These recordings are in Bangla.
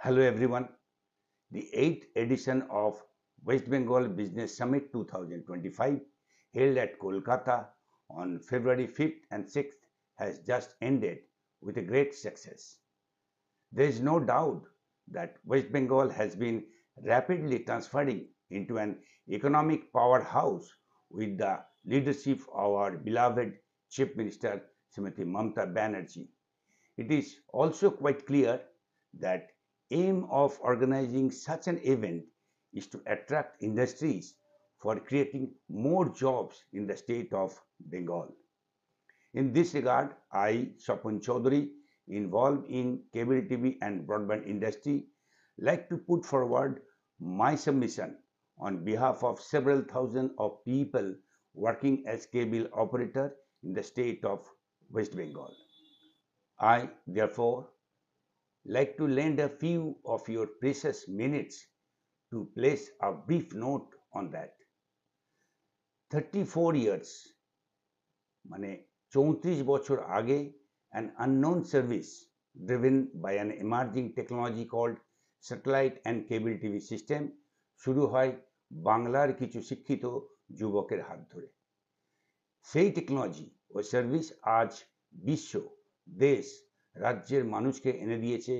Hello everyone. The 8th edition of West Bengal Business Summit 2025 held at Kolkata on February 5th and 6th has just ended with a great success. There is no doubt that West Bengal has been rapidly transferring into an economic powerhouse with the leadership of our beloved Chief Minister Srimati Mamata Banerjee. It is also quite clear that aim of organizing such an event is to attract industries for creating more jobs in the state of Bengal. In this regard, I, Swapun Chaudhary, involved in cable TV and broadband industry, like to put forward my submission on behalf of several thousand of people working as cable operator in the state of West Bengal. I, therefore, like to lend a few of your precious minutes to place a brief note on that. 34 years, মানে 34 বছর আগে, an unknown service driven by an emerging technology called satellite and cable TV system শুরু হয় বাংলার কিছু শিক্ষিত যুবকের হাত ধরে। সেই টেকনোলজি ও সার্ভিস আজ বিশ্ব, দেশ, রাজ্যের মানুষকে এনে দিয়েছে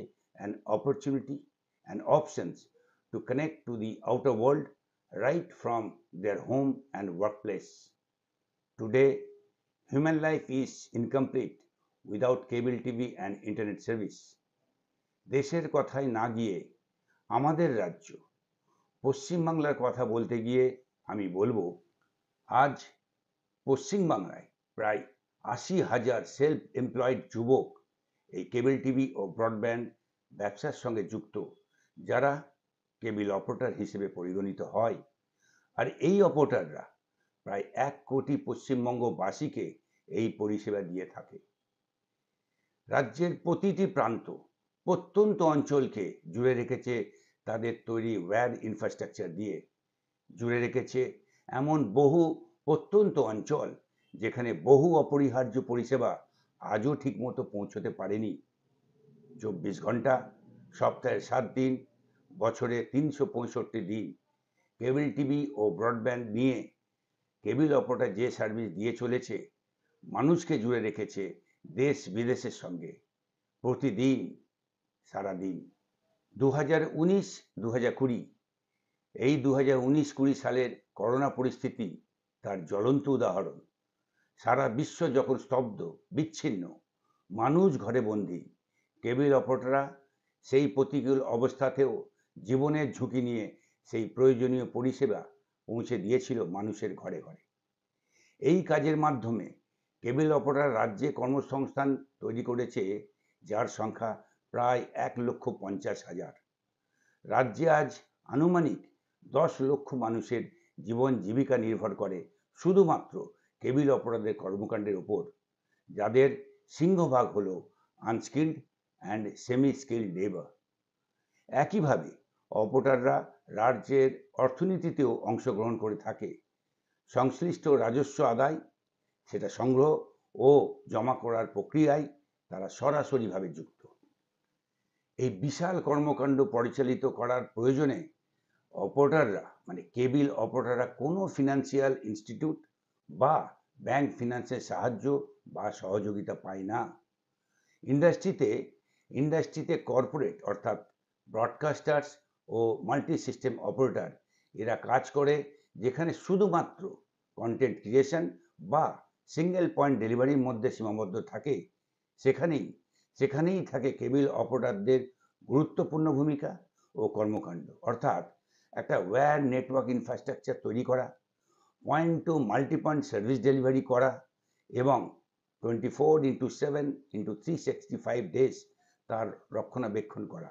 an opportunity and options to connect to the outer world right from their home and workplace. Today, human life is incomplete without cable TV and internet service. দেশের কথায় না গিয়ে আমাদের রাজ্য পশ্চিমবাংলার কথা বলতে গিয়ে আমি বলবো, আজ পশ্চিমবাংলায় প্রায় ৮০,০০০ সেলফ এমপ্লয়েড যুবক এই কেবল টিভি ও ব্রডব্যান্ড ব্যবসার সঙ্গে যুক্ত, যারা কেবল অপারেটর হিসেবে পরিগণিত হয়। আর এই অপারেটররা প্রায় ১ কোটি পশ্চিমবঙ্গবাসীকে এই পরিষেবা দিয়ে থাকে। রাজ্যের প্রতিটি প্রান্ত, প্রত্যন্ত অঞ্চলকে জুড়ে রেখেছে তাদের তৈরি ওয়্যার ইনফ্রাস্ট্রাকচার দিয়ে। জুড়ে রেখেছে এমন বহু প্রত্যন্ত অঞ্চল যেখানে বহু অপরিহার্য পরিষেবা আজও ঠিকমতো পৌঁছতে পারেনি। ২৪ ঘন্টা, সপ্তাহে ৭ দিন, বছরে ৩৬৫ দিন কেবল টিভি ও ব্রডব্যান্ড নিয়ে কেবল অপারেটর যে সার্ভিস দিয়ে চলেছে, মানুষকে জুড়ে রেখেছে দেশ বিদেশের সঙ্গে প্রতিদিন, সারাদিন। 2019-2020 এই 2019-20 সালের করোনা পরিস্থিতি তার জ্বলন্ত উদাহরণ। সারা বিশ্ব যখন স্তব্ধ, বিচ্ছিন্ন, মানুষ ঘরে বন্দী, কেবল অপারেটররা সেই প্রতিকূল অবস্থাতেও জীবনের ঝুঁকি নিয়ে সেই প্রয়োজনীয় পরিষেবা পৌঁছে দিয়েছিল মানুষের ঘরে ঘরে। এই কাজের মাধ্যমে কেবল অপারেটর রাজ্যে কর্মসংস্থান তৈরি করেছে, যার সংখ্যা প্রায় ১,৫০,০০০। রাজ্যে আজ আনুমানিক ১০ লক্ষ মানুষের জীবন জীবিকা নির্ভর করে শুধুমাত্র কেবল অপারেটরদের কর্মকাণ্ডের উপর, যাদের সিংহভাগ হল unskilled and semi skilled labour. একইভাবে অপারেটররা রাজ্যের অর্থনীতিতেও অংশগ্রহণ করে থাকে। সংশ্লিষ্ট রাজস্ব আদায়, সেটা সংগ্রহ ও জমা করার প্রক্রিয়ায় তারা সরাসরিভাবে যুক্ত। এই বিশাল কর্মকাণ্ড পরিচালিত করার প্রয়োজনে অপারেটররা, মানে কেবল অপারেটররা, কোনো ফিনান্সিয়াল ইনস্টিটিউট বা ব্যাংক ফিনান্সের সাহায্য বা সহযোগিতা পায় না। ইন্ডাস্ট্রিতে কর্পোরেট অর্থাৎ ব্রডকাস্টার্স ও মাল্টি সিস্টেম অপারেটর এরা কাজ করে, যেখানে শুধুমাত্র কন্টেন্ট ক্রিয়েশন বা সিঙ্গেল পয়েন্ট ডেলিভারির মধ্যে সীমাবদ্ধ থাকে। সেখানেই থাকে কেবল অপারেটরদের গুরুত্বপূর্ণ ভূমিকা ও কর্মকাণ্ড, অর্থাৎ একটা ওয়্যার নেটওয়ার্ক ইনফ্রাস্ট্রাকচার তৈরি করা, point to multi point service delivery করা এবং 24/7/365 ডেজ তার রক্ষণাবেক্ষণ করা,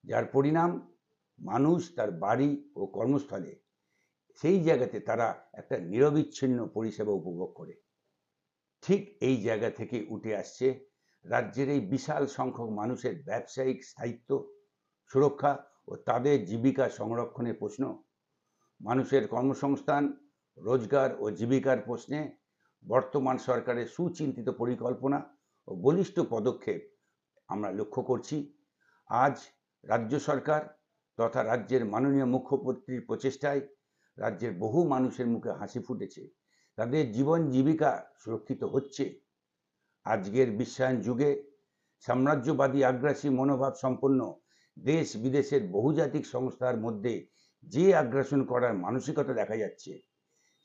যার পরিণাম মানুষ তার বাড়ি ও কর্মস্থলে সেই জায়গাতে তারা একটা নিরবিচ্ছিন্ন পরিষেবা উপভোগ করে। ঠিক এই জায়গা থেকে উঠে আসছে রাজ্যের এই বিশাল সংখ্যক মানুষের ব্যবসায়িক স্থায়িত্ব, সুরক্ষা ও তাদের জীবিকা সংরক্ষণের প্রশ্ন। মানুষের কর্মসংস্থান, রোজগার ও জীবিকার প্রশ্নে বর্তমান সরকারের সুচিন্তিত পরিকল্পনা ও বলিষ্ঠ পদক্ষেপ আমরা লক্ষ্য করছি। আজ রাজ্য সরকার তথা রাজ্যের মাননীয় মুখ্যমন্ত্রীর প্রচেষ্টায় রাজ্যের বহু মানুষের মুখে হাসি ফুটেছে, তাদের জীবন জীবিকা সুরক্ষিত হচ্ছে। আজকের বিশ্বায়ন যুগে সাম্রাজ্যবাদী আগ্রাসী মনোভাব সম্পন্ন দেশ বিদেশের বহুজাতিক সংস্থার মধ্যে যে আগ্রাসন করার মানসিকতা দেখা যাচ্ছে,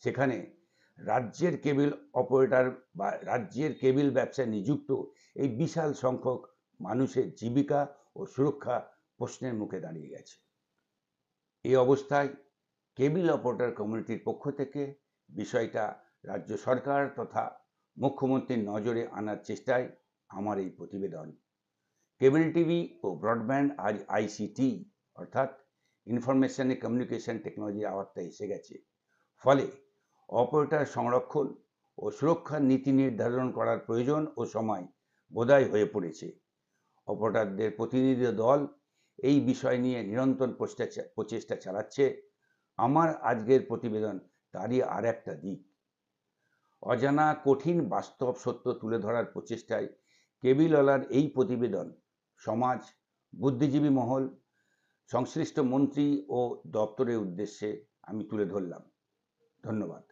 সেখানে রাজ্যের কেবল অপারেটর বা রাজ্যের কেবল ব্যবসায় নিযুক্ত এই বিশাল সংখ্যক মানুষের জীবিকা ও সুরক্ষা প্রশ্নের মুখে দাঁড়িয়ে গেছে। এই অবস্থায় কেবল অপারেটর কমিউনিটির পক্ষ থেকে বিষয়টা রাজ্য সরকার তথা মুখ্যমন্ত্রীর নজরে আনার চেষ্টায় আমার এই প্রতিবেদন। কেবল টিভি ও ব্রডব্যান্ড আজ আইসিটি অর্থাৎ ইনফরমেশন এন্ড কমিউনিকেশন টেকনোলজির আওতায় এসে গেছে। ফলে অপারেটর সংরক্ষণ ও সুরক্ষার নীতি নির্ধারণ করার প্রয়োজন ও সময় বোধহয় হয়ে পড়েছে। অপারেটরদের প্রতিনিধি দল এই বিষয় নিয়ে নিরন্তর প্রচেষ্টা চালাচ্ছে। আমার আজকের প্রতিবেদন তারই আর একটা দিক। অজানা কঠিন বাস্তব সত্য তুলে ধরার প্রচেষ্টায় কেবিলওয়ালার এই প্রতিবেদন সমাজ, বুদ্ধিজীবী মহল, সংশ্লিষ্ট মন্ত্রী ও দপ্তরের উদ্দেশ্যে আমি তুলে ধরলাম। ধন্যবাদ।